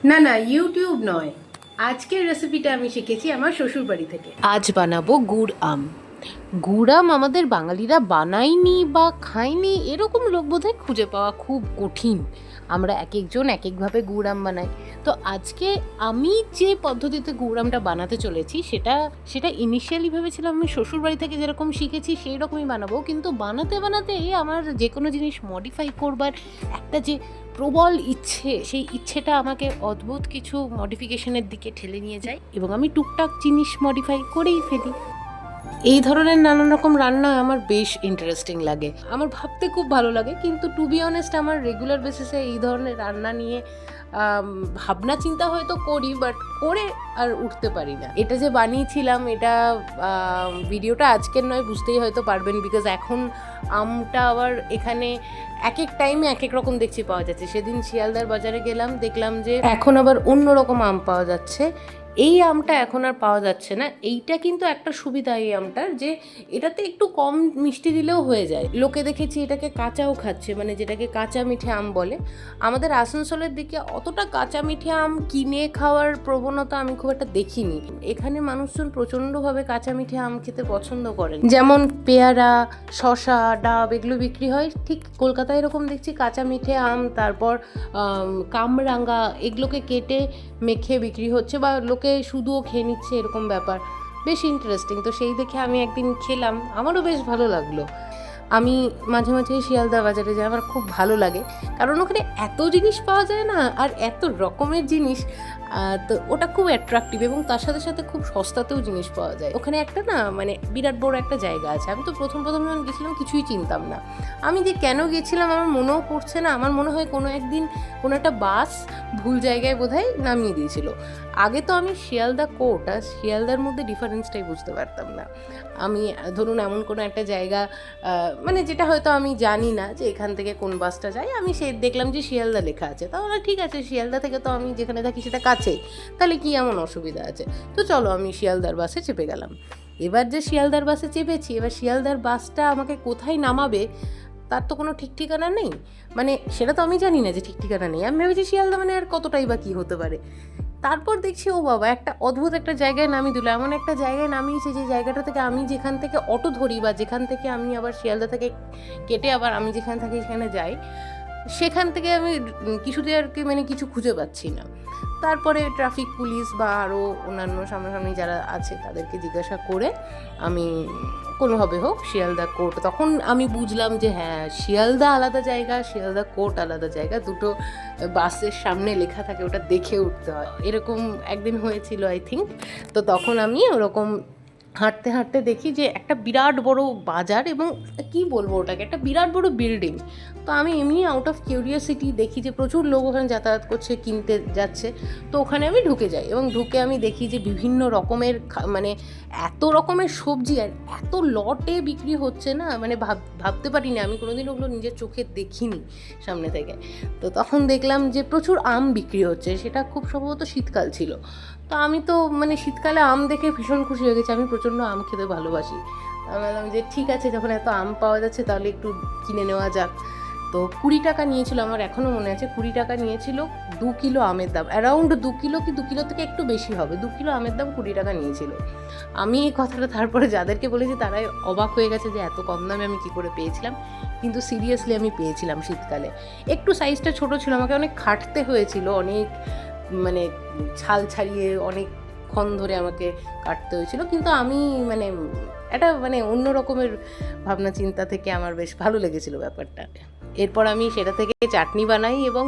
না না, ইউটিউব নয়। আজকের রেসিপিটা আমি শিখেছি আমার শ্বশুর বাড়ি থেকে। আজ বানাবো গুড় আম। গুড় আম আমাদের বাঙালিরা বানায়নি বা খায়নি এরকম লোক বোধহয় খুঁজে পাওয়া খুব কঠিন। আমরা এক একজন এক একভাবে গুড় আম বানাই। তো আজকে আমি যে পদ্ধতিতে গুড় আমটা বানাতে চলেছি সেটা সেটা ইনিশিয়ালি ভেবেছিলাম আমি শ্বশুর বাড়ি থেকে যেরকম শিখেছি সেই রকমই বানাবো, কিন্তু বানাতে বানাতে আমার যে কোনো জিনিস মডিফাই করবার একটা যে প্রবল ইচ্ছে, সেই ইচ্ছেটা আমাকে অদ্ভুত কিছু মডিফিকেশনের দিকে ঠেলে নিয়ে যায় এবং আমি টুকটাক জিনিস মডিফাই করেই ফেলি। এই ধরনের নানান রকম রান্না আমার বেশ ইন্টারেস্টিং লাগে, আমার ভাবতে খুব ভালো লাগে, কিন্তু টু বি অনেস্ট আমার রেগুলার বেসিসে এই ধরনের রান্না নিয়ে ভাবনা চিন্তা হয়তো করি, বাট করে আর উঠতে পারি না। এটা যে বানিয়েছিলাম এটা ভিডিওটা আজকের নয়, বুঝতেই হয়তো পারবেন, বিকজ এখন আমটা আবার এখানে এক এক টাইমে এক এক রকম দেখছি পাওয়া যাচ্ছে। সেদিন শিয়ালদার বাজারে গেলাম, দেখলাম যে এখন আবার অন্য রকম আম পাওয়া যাচ্ছে। এই আমটা এখন আর পাওয়া যাচ্ছে না। এইটা কিন্তু একটা সুবিধা এই আমটার, যে এটাতে একটু কম মিষ্টি দিলেও হয়ে যায়। লোকে দেখেছি এটাকে কাঁচাও খাচ্ছে, মানে যেটাকে কাঁচা মিঠে আম বলে। আমাদের আসানসোলের দিকে অতটা কাঁচা মিঠে আম কিনে খাওয়ার প্রবণতা আমি খুব একটা দেখিনি। এখানে মানুষজন প্রচণ্ডভাবে কাঁচা মিঠে আম খেতে পছন্দ করেন। যেমন পেয়ারা, শশা, ডাব এগুলো বিক্রি হয়, ঠিক কলকাতায় এরকম দেখছি কাঁচা মিঠে আম, তারপর কামরাঙ্গা এগুলোকে কেটে মেখে বিক্রি হচ্ছে, বা লোকে শুধুও খেয়ে নিচ্ছে, এরকম ব্যাপার। বেশ ইন্টারেস্টিং। তো সেই দেখে আমি একদিন খেলাম, আমারও বেশ ভালো লাগলো। আমি মাঝে মাঝে শিয়ালদা বাজারে যাই, আমার খুব ভালো লাগে, কারণ ওখানে এত জিনিস পাওয়া যায় না, আর এত রকমের জিনিস, তো ওটা খুব অ্যাট্রাকটিভ, এবং তার সাথে সাথে খুব সস্তাতেও জিনিস পাওয়া যায়। ওখানে একটা না মানে বিরাট বড় একটা জায়গা আছে। আমি তো প্রথম যখন গেছিলাম কিছুই চিনতাম না। আমি যে কেন গেছিলাম আমার মনেও পড়ছে না। আমার মনে হয় কোনো একদিন কোনো একটা বাস ভুল জায়গায় বোধহয় নামিয়ে দিয়েছিল। আগে তো আমি শিয়ালদা কোর্ট আর শিয়ালদার মধ্যে ডিফারেন্সটাই বুঝতে পারতাম না। আমি ধরুন এমন কোনো একটা জায়গা, মানে যেটা হয়তো আমি জানি না যে এখান থেকে কোন বাসটা যায়, আমি সে দেখলাম যে শিয়ালদা লেখা আছে, তাহলে ঠিক আছে, শিয়ালদা থেকে তো আমি যেখানে থাকি সেটা কাছেই, তাহলে কি এমন অসুবিধা আছে, তো চলো আমি শিয়ালদার বাসে চেপে গেলাম। এবার যে শিয়ালদার বাসে চেপেছি, এবার শিয়ালদার বাসটা আমাকে কোথায় নামাবে তার তো কোনো ঠিক ঠিকানা নেই। মানে সেটা তো আমি জানি না যে ঠিক ঠিকানা নেই। আমি ভেবেছি শিয়ালদা মানে আর কতটাই বা কী হতে পারে। তারপর দেখছি ও বাবা, একটা অদ্ভুত একটা জায়গায় নামিয়ে দিল। এমন একটা জায়গায় নামিয়েছে যে জায়গাটা থেকে আমি যেখান থেকে অটো ধরি, বা যেখান থেকে আমি আবার শিয়ালদা থেকে কেটে আবার আমি যেখানে থাকি সেখানে যাই, সেখান থেকে আমি কিছুতে আর কি মানে কিছু খুঁজে পাচ্ছি না। তারপরে ট্রাফিক পুলিশ বা আরও অন্যান্য সামনাসামনি যারা আছে তাদেরকে জিজ্ঞাসা করে আমি কোনোভাবে হোক শিয়ালদা কোর্ট, তখন আমি বুঝলাম যে হ্যাঁ, শিয়ালদা আলাদা জায়গা, শিয়ালদা কোর্ট আলাদা জায়গা, দুটো বাসের সামনে লেখা থাকে, ওটা দেখে উঠতে হয়। এরকম একদিন হয়েছিল আই থিঙ্ক। তো তখন আমি ওরকম হাঁটতে হাঁটতে দেখি যে একটা বিরাট বড় বাজার, এবং কি বলবো ওটাকে, একটা বিরাট বড় বিল্ডিং। তো আমি এমনি আউট অফ কিউরিয়াসিটি দেখি যে প্রচুর লোক ওখানে যাতায়াত করছে, কিনতে যাচ্ছে। তো ওখানে আমি ঢুকে যাই, এবং ঢুকে আমি দেখি যে বিভিন্ন রকমের মানে এত রকমের সবজি আর এত লটে বিক্রি হচ্ছে না, মানে ভাবতে পারিনি, আমি কোনোদিন ওগুলো নিজের চোখে দেখিনি সামনে থেকে। তো তখন দেখলাম যে প্রচুর আম বিক্রি হচ্ছে, সেটা খুব সম্ভবত শীতকাল ছিল। তো আমি তো মানে শীতকালে আম দেখে ভীষণ খুশি হয়ে গেছি, আমি প্রচণ্ড আম খেতে ভালোবাসি। আমি বললাম যে ঠিক আছে, যখন এত আম পাওয়া যাচ্ছে তাহলে একটু কিনে নেওয়া যাক। তো 20 টাকা নিয়েছিল, আমার এখনও মনে আছে 20 টাকা নিয়েছিল 2 কিলো আমের দাম, অ্যারাউন্ড 2 কিলো কি 2 কিলো থেকে একটু বেশি হবে, 2 কিলো আমের দাম 20 টাকা নিয়েছিল। আমি এই কথাটা তারপরে যাদেরকে বলেছি তারাই অবাক হয়ে গেছে যে এত কম দামে আমি কী করে পেয়েছিলাম, কিন্তু সিরিয়াসলি আমি পেয়েছিলাম শীতকালে। একটু সাইজটা ছোটো ছিল, আমাকে অনেক খাটতে হয়েছিল, অনেক মানে ছাল ছাড়িয়ে অনেকক্ষণ ধরে আমাকে কাটতে হয়েছিল, কিন্তু আমি মানে একটা মানে অন্য রকমের ভাবনা চিন্তা থেকে আমার বেশ ভালো লেগেছিল ব্যাপারটা। এরপর আমি সেটা থেকে চাটনি বানাই, এবং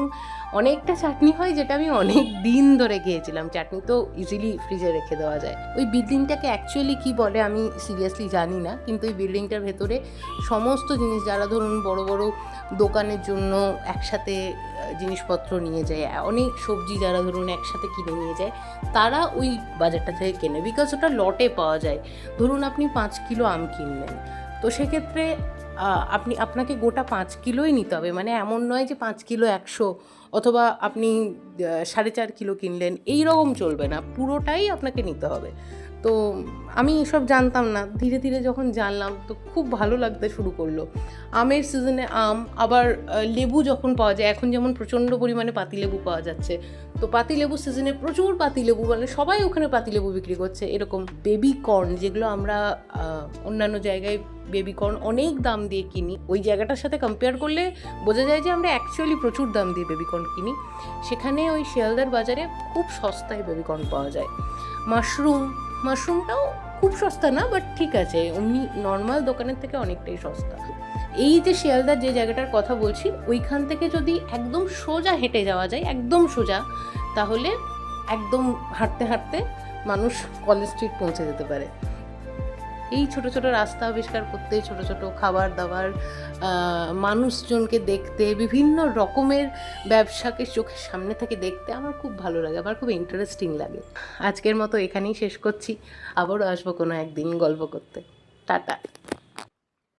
অনেকটা চাটনি হয় যেটা আমি অনেক দিন ধরে খেয়েছিলাম। চাটনি তো ইজিলি ফ্রিজে রেখে দেওয়া যায়। ওই বিল্ডিংটাকে অ্যাকচুয়ালি কী বলে আমি সিরিয়াসলি জানি না, কিন্তু ওই বিল্ডিংটার ভেতরে সমস্ত জিনিস, যারা ধরুন বড় বড় দোকানের জন্য একসাথে জিনিসপত্র নিয়ে যায়, অনেক সবজি যারা ধরুন একসাথে কিনে নিয়ে যায়, তারা ওই বাজারটা থেকে কেনে, বিকজ ওটা লটে পাওয়া যায়। ধরুন আপনি 5 কিলো আম কিনলেন, তো সেক্ষেত্রে আপনাকে গোটা 5 কিলোই নিতে হবে। মানে এমন নয় যে 5 কিলো 100, অথবা আপনি 4.5 কিলো কিনলেন, এই রকম চলবে না, পুরোটাই আপনাকে নিতে হবে। তো আমি এসব জানতাম না, ধীরে ধীরে যখন জানলাম তো খুব ভালো লাগতে শুরু করলো। আমের সিজনে আম, আবার লেবু যখন পাওয়া যায়, এখন যেমন প্রচণ্ড পরিমাণে পাতিলেবু পাওয়া যাচ্ছে, তো পাতিলেবু সিজনে প্রচুর পাতিলেবু, মানে সবাই ওখানে পাতিলেবু বিক্রি করছে। এরকম বেবি কর্ন, যেগুলো আমরা অন্যান্য জায়গায় বেবি কর্ন অনেক দাম দিয়ে কিনি, ওই জায়গাটার সাথে কম্পেয়ার করলে বোঝা যায় যে আমরা অ্যাকচুয়ালি প্রচুর দাম দিয়ে বেবি কর্ন কিনি। সেখানে ওই শিয়ালদার বাজারে খুব সস্তায় বেবি কর্ন পাওয়া যায়। মাশরুমটাও খুব সস্তা না, বাট ঠিক আছে, এমনি নর্মাল দোকানের থেকে অনেকটাই সস্তা। এই যে শিয়ালদার যে জায়গাটার কথা বলছি, ওইখান থেকে যদি একদম সোজা হেঁটে যাওয়া যায়, একদম সোজা, তাহলে একদম হাঁটতে হাঁটতে মানুষ কলেজ স্ট্রিট পৌঁছে যেতে পারে। এই ছোট ছোট রাস্তা আবিষ্কার করতে, ছোট ছোট খাবার দাবার, মানুষজনকে দেখতে, বিভিন্ন রকমের ব্যবসাকে চোখের সামনে থেকে দেখতে আমার খুব ভালো লাগে, আমার খুব ইন্টারেস্টিং লাগে। আজকের মতো এখানেই শেষ করছি, আবারও আসবো কোনো একদিন গল্প করতে। টাটা।